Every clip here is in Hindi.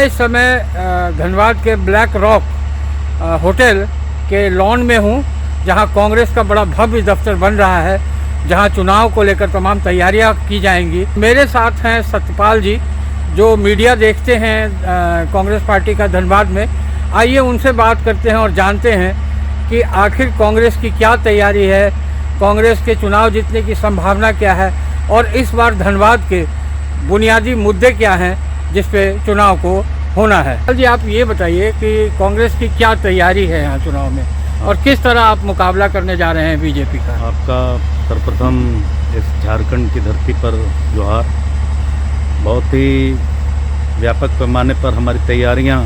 मैं इस समय धनबाद के ब्लैक रॉक होटल के लॉन में हूँ, जहाँ कांग्रेस का बड़ा भव्य दफ्तर बन रहा है, जहाँ चुनाव को लेकर तमाम तैयारियाँ की जाएंगी। मेरे साथ हैं सत्यपाल जी, जो मीडिया देखते हैं कांग्रेस पार्टी का धनबाद में। आइए उनसे बात करते हैं और जानते हैं कि आखिर कांग्रेस की क्या तैयारी है, कांग्रेस के चुनाव जीतने की संभावना क्या है और इस बार धनबाद के बुनियादी मुद्दे क्या हैं जिस पे चुनाव को होना है। जी आप ये बताइए कि कांग्रेस की क्या तैयारी है यहाँ चुनाव में और किस तरह आप मुकाबला करने जा रहे हैं बीजेपी का। आपका सर्वप्रथम इस झारखंड की धरती पर जोहार। बहुत ही व्यापक पैमाने पर हमारी तैयारियां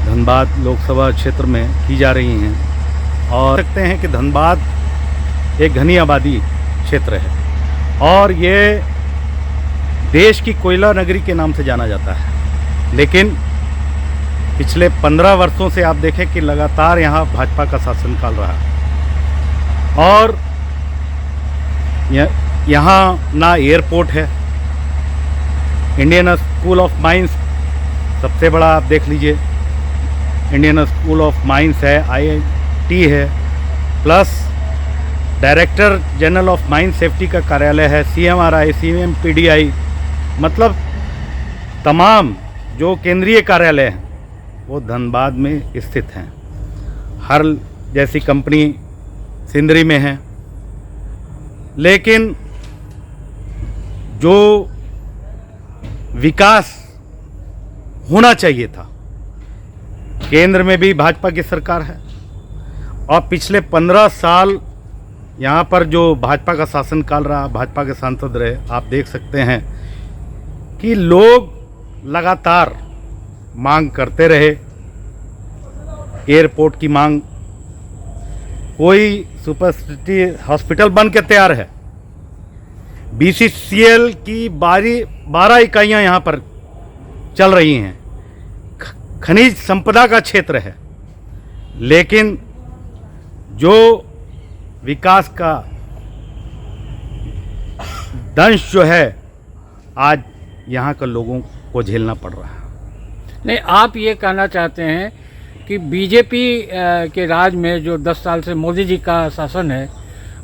धनबाद लोकसभा क्षेत्र में की जा रही हैं और सकते हैं कि धनबाद एक घनी आबादी क्षेत्र है और ये देश की कोयला नगरी के नाम से जाना जाता है। लेकिन पिछले 15 वर्षों से आप देखें कि लगातार यहाँ भाजपा का शासनकाल रहा और यहाँ ना एयरपोर्ट है, इंडियन स्कूल ऑफ माइंस सबसे बड़ा आप देख लीजिए, इंडियन स्कूल ऑफ माइंस है, IIT है, plus director general of mine safety का कार्यालय है, CMRI, CMPDI, मतलब तमाम जो केंद्रीय कार्यालय हैं वो धनबाद में स्थित हैं। हर जैसी कंपनी सिंदरी में है, लेकिन जो विकास होना चाहिए था, केंद्र में भी भाजपा की सरकार है और पिछले 15 साल यहाँ पर जो भाजपा का शासनकाल रहा, भाजपा के सांसद रहे, आप देख सकते हैं कि लोग लगातार मांग करते रहे। एयरपोर्ट की मांग, कोई सुपर स्पेशलिटी हॉस्पिटल बन के तैयार है, BCCL की 12 इकाइयाँ यहाँ पर चल रही हैं, खनिज संपदा का क्षेत्र है, लेकिन जो विकास का दंश जो है आज यहाँ के लोगों को झेलना पड़ रहा है। नहीं, आप ये कहना चाहते हैं कि बीजेपी के राज में जो 10 साल से मोदी जी का शासन है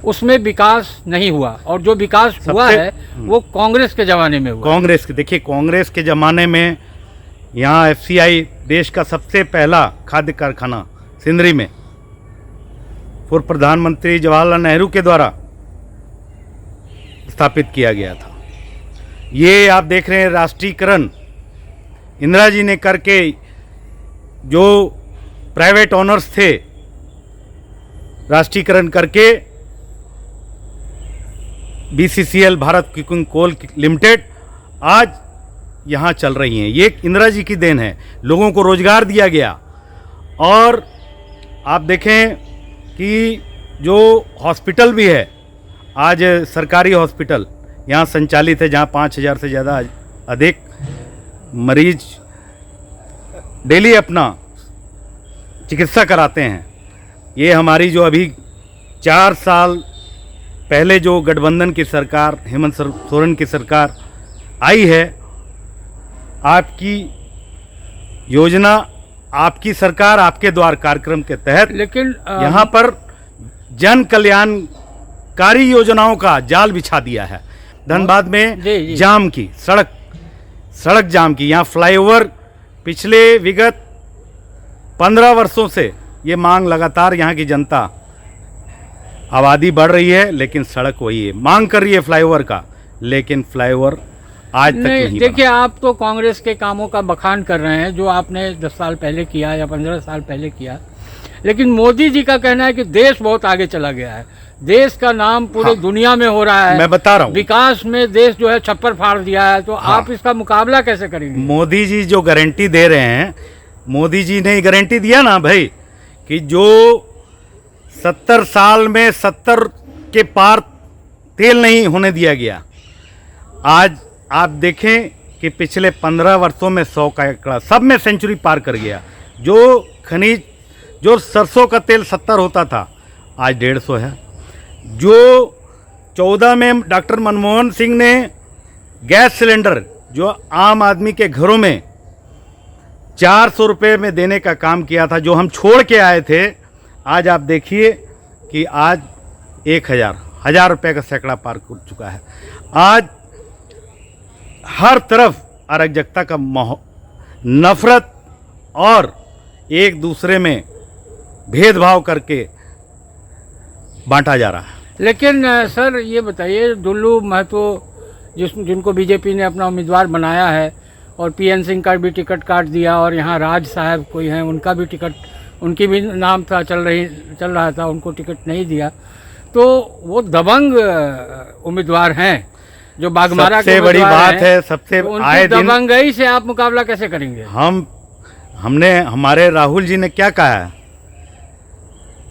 उसमें विकास नहीं हुआ और जो विकास हुआ है वो कांग्रेस के ज़माने में हुआ। कांग्रेस के देखिए, कांग्रेस के ज़माने में यहाँ FCI देश का सबसे पहला खाद्य कारखाना सिंदरी में पूर्व प्रधानमंत्री जवाहरलाल नेहरू के द्वारा स्थापित किया गया था। ये आप देख रहे हैं राष्ट्रीयकरण इंदिरा जी ने करके, जो प्राइवेट ओनर्स थे, राष्ट्रीयकरण करके BCCL भारत क्विकिंग कोल लिमिटेड आज यहाँ चल रही हैं। ये इंदिरा जी की देन है, लोगों को रोजगार दिया गया। और आप देखें कि जो हॉस्पिटल भी है, आज सरकारी हॉस्पिटल यहाँ संचालित है, जहाँ 5000 से ज़्यादा अधिक मरीज डेली अपना चिकित्सा कराते हैं। ये हमारी जो अभी 4 साल पहले जो गठबंधन की सरकार, हेमंत सोरेन की सरकार आई है, आपकी योजना, आपकी सरकार, आपके द्वार कार्यक्रम के तहत, लेकिन यहाँ पर जन कल्याणकारी योजनाओं का जाल बिछा दिया है। धनबाद में जाम की सड़क जाम की, यहाँ फ्लाईओवर पिछले विगत 15 वर्षों से ये मांग लगातार, यहाँ की जनता, आबादी बढ़ रही है लेकिन सड़क वही है, मांग कर रही है फ्लाईओवर का, लेकिन फ्लाईओवर आज तक नहीं। देखिए, आप तो कांग्रेस के कामों का बखान कर रहे हैं जो आपने 10 साल पहले किया या 15 साल पहले किया, लेकिन मोदी जी का कहना है कि देश बहुत आगे चला गया है, देश का नाम पूरे दुनिया में हो रहा है। मैं बता रहा हूँ, विकास में देश जो है छप्पर फाड़ दिया है, तो आप इसका मुकाबला कैसे करेंगे? मोदी जी जो गारंटी दे रहे हैं, मोदी जी ने गारंटी दिया ना भाई कि जो 70 साल में 70 के पार तेल नहीं होने दिया गया। आज आप देखें कि पिछले 15 वर्षों में 100 का आंकड़ा, सब में सेंचुरी पार कर गया। जो खनिज, जो सरसों का तेल 70 होता था, आज 150 है। जो 14 में डॉक्टर मनमोहन सिंह ने गैस सिलेंडर जो आम आदमी के घरों में 400 रुपये में देने का काम किया था, जो हम छोड़ के आए थे। आज आप देखिए कि आज 1000 रुपये का सैकड़ा पार कर चुका है। आज हर तरफ अराजकता का नफरत और एक दूसरे में भेदभाव करके बांटा जा रहा है। लेकिन सर ये बताइए, दुल्लू महतो जिनको बीजेपी ने अपना उम्मीदवार बनाया है और पीएन सिंह का भी टिकट काट दिया, और यहाँ राज साहब कोई हैं उनका भी टिकट, उनकी भी नाम था चल रहा था, उनको टिकट नहीं दिया, तो वो दबंग उम्मीदवार हैं जो बागमारा के सबसे बड़ी बात है। सबसे तो आए दिन दबंगई से आप मुकाबला कैसे करेंगे? हमने हमारे राहुल जी ने क्या कहा है,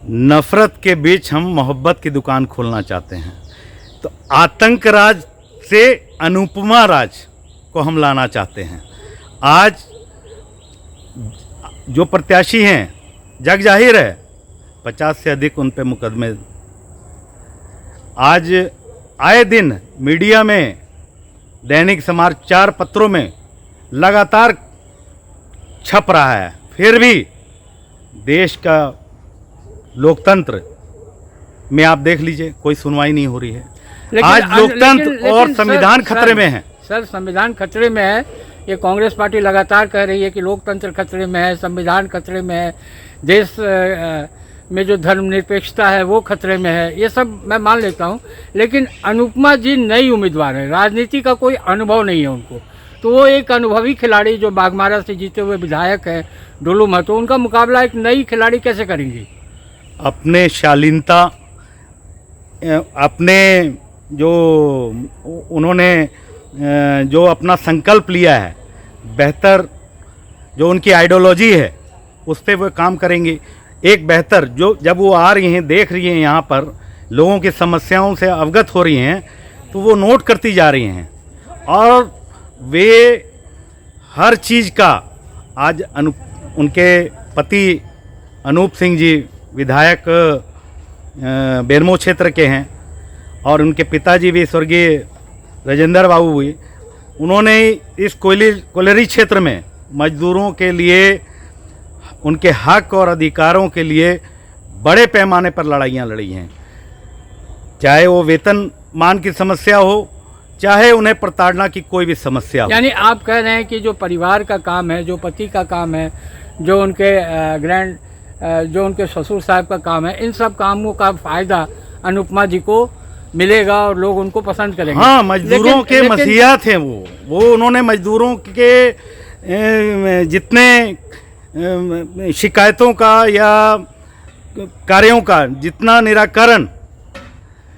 नफरत के बीच हम मोहब्बत की दुकान खोलना चाहते हैं। तो आतंक राज से अनुपमा राज को हम लाना चाहते हैं। आज जो प्रत्याशी हैं, जग जाहिर है 50 से अधिक उन पे मुकदमे आज आए दिन मीडिया में, दैनिक समाचार पत्रों में लगातार छप रहा है। फिर भी देश का लोकतंत्र में आप देख लीजिए कोई सुनवाई नहीं हो रही है। आज लोकतंत्र और संविधान खतरे में है। सर, संविधान खतरे में है, ये कांग्रेस पार्टी लगातार कह रही है कि लोकतंत्र खतरे में है, संविधान खतरे में है, देश में जो धर्मनिरपेक्षता है वो खतरे में है। ये सब मैं मान लेता हूँ, लेकिन अनुपमा जी नई उम्मीदवार है, राजनीति का कोई अनुभव नहीं है उनको, तो वो एक अनुभवी खिलाड़ी जो बागमारा से जीते हुए विधायक है दुल्लू महतो, उनका मुकाबला एक नई खिलाड़ी कैसे करेंगी? अपने शालीनता, अपने जो उन्होंने जो अपना संकल्प लिया है, बेहतर जो उनकी आइडियोलॉजी है उस पर वो काम करेंगे। एक बेहतर जो जब वो आ रही हैं, देख रही हैं, यहाँ पर लोगों की समस्याओं से अवगत हो रही हैं, तो वो नोट करती जा रही हैं और वे हर चीज़ का आज उनके पति अनूप सिंह जी विधायक बेरमो क्षेत्र के हैं और उनके पिताजी भी स्वर्गीय राजेंद्र बाबू भी, उन्होंने इस कोयलरी क्षेत्र में मजदूरों के लिए, उनके हक और अधिकारों के लिए बड़े पैमाने पर लड़ाइयाँ लड़ी हैं। चाहे वो वेतनमान की समस्या हो, चाहे उन्हें प्रताड़ना की कोई भी समस्या हो। यानी आप कह रहे हैं कि जो परिवार का काम है, जो पति का काम है, जो उनके जो उनके ससुर साहब का काम है, इन सब कामों का फ़ायदा अनुपमा जी को मिलेगा और लोग उनको पसंद करेंगे। हाँ, मजदूरों के मसीहा थे वो उन्होंने मजदूरों के जितने शिकायतों का या कार्यों का जितना निराकरण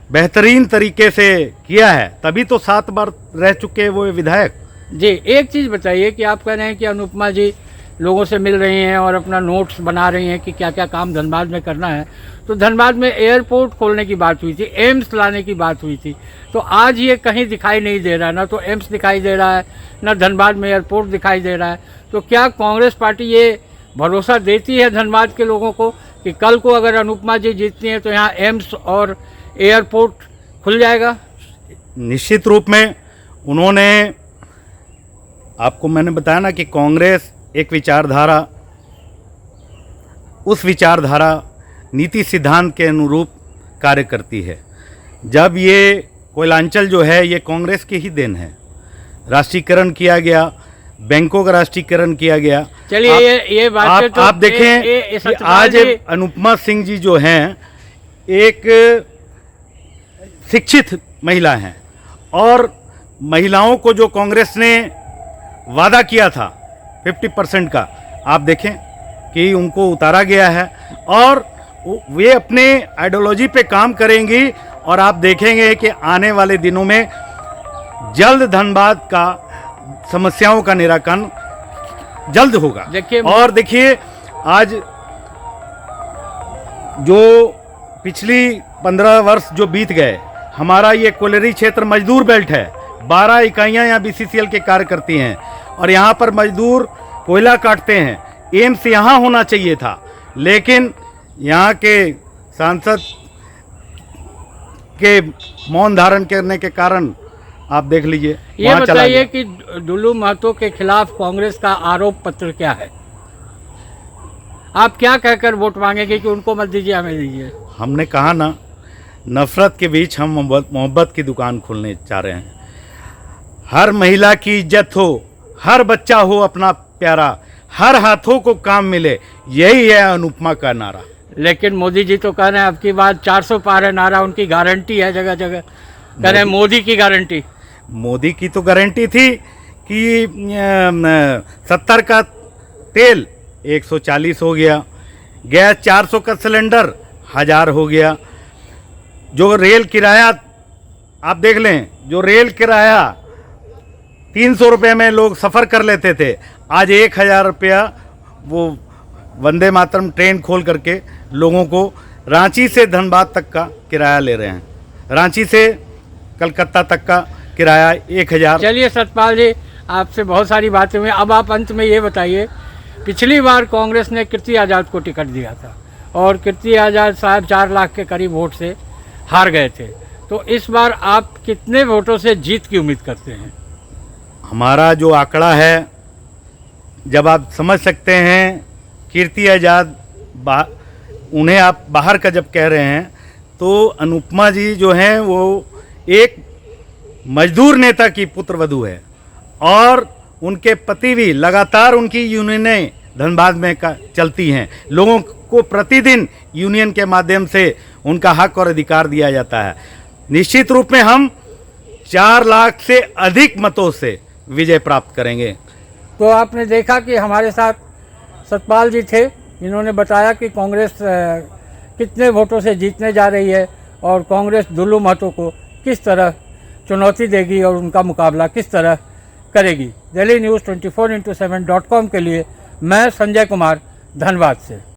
बेहतरीन तरीके से किया है, तभी तो 7 बार रह चुके वो विधायक। जी, एक चीज़ बताइए कि आप कह रहे हैं कि अनुपमा जी लोगों से मिल रही हैं और अपना नोट्स बना रही हैं कि क्या क्या काम धनबाद में करना है, तो धनबाद में एयरपोर्ट खोलने की बात हुई थी, एम्स लाने की बात हुई थी, तो आज ये कहीं दिखाई नहीं दे रहा, ना तो एम्स दिखाई दे रहा है, ना धनबाद में एयरपोर्ट दिखाई दे रहा है। तो क्या कांग्रेस पार्टी ये भरोसा देती है धनबाद के लोगों को कि कल को अगर अनुपमा जी जीतती हैं तो यहाँ एम्स और एयरपोर्ट खुल जाएगा? निश्चित रूप में उन्होंने, आपको मैंने बताया ना कि कांग्रेस एक विचारधारा, उस विचारधारा नीति सिद्धांत के अनुरूप कार्य करती है। जब ये कोयलांचल जो है ये कांग्रेस की ही देन है, राष्ट्रीयकरण किया गया, बैंकों का राष्ट्रीयकरण किया गया। चलिए ये बात आप देखें कि आज अनुपमा सिंह जी जो हैं एक शिक्षित महिला हैं और महिलाओं को जो कांग्रेस ने वादा किया था 50% का, आप देखें कि उनको उतारा गया है और वे अपने आइडियोलॉजी पे काम करेंगी और आप देखेंगे कि आने वाले दिनों में जल्द धनबाद का समस्याओं का निराकरण जल्द होगा। और देखिए आज जो पिछली 15 वर्ष जो बीत गए, हमारा ये कोयलरी क्षेत्र मजदूर बेल्ट है, 12 इकाइयाँ यहाँ बीसीसीएल के कार्य करती हैं और यहाँ पर मजदूर कोयला काटते हैं। एम्स यहाँ होना चाहिए था, लेकिन यहाँ के सांसद के मौन धारण करने के कारण आप देख लीजिए। ये बताइए कि दुल्लू महतो के खिलाफ कांग्रेस का आरोप पत्र क्या है? आप क्या कहकर वोट मांगेंगे कि उनको मत दीजिए, हमें दीजिए? हमने कहा ना, नफ़रत के बीच हम मोहब्बत की दुकान खोलने चाह रहे हैं। हर महिला की इज्जत हो, हर बच्चा हो अपना प्यारा, हर हाथों को काम मिले, यही है अनुपमा का नारा। लेकिन मोदी जी तो कह रहे हैं अब की बात 400 पार है नारा, उनकी गारंटी है जगह जगह, कह रहे हैं मोदी की गारंटी। मोदी की तो गारंटी थी कि 70 का तेल 140 हो गया, गैस 400 का सिलेंडर 1000 हो गया। जो रेल किराया आप देख लें, जो रेल किराया 300 रुपये में लोग सफ़र कर लेते थे, आज 1000 रुपया वो वंदे मातरम ट्रेन खोल करके लोगों को रांची से धनबाद तक का किराया ले रहे हैं, रांची से कलकत्ता तक का किराया 1000। चलिए सतपाल जी, आपसे बहुत सारी बातें हुई, अब आप अंत में ये बताइए, पिछली बार कांग्रेस ने कीर्ति आज़ाद को टिकट दिया था और कीर्ति आज़ाद साहब 4 लाख के करीब वोट से हार गए थे, तो इस बार आप कितने वोटों से जीत की उम्मीद करते हैं? हमारा जो आंकड़ा है, जब आप समझ सकते हैं कीर्ति आज़ाद उन्हें आप बाहर का जब कह रहे हैं, तो अनुपमा जी जो हैं वो एक मजदूर नेता की पुत्रवधू है और उनके पति भी लगातार उनकी यूनियनें धनबाद में चलती हैं। लोगों को प्रतिदिन यूनियन के माध्यम से उनका हक और अधिकार दिया जाता है। निश्चित रूप में हम 4 लाख से अधिक मतों से विजय प्राप्त करेंगे। तो आपने देखा कि हमारे साथ सतपाल जी थे, इन्होंने बताया कि कांग्रेस कितने वोटों से जीतने जा रही है और कांग्रेस दुल्लू महतो को किस तरह चुनौती देगी और उनका मुकाबला किस तरह करेगी। दिल्ली न्यूज़ 24x7.com के लिए मैं संजय कुमार, धनबाद से।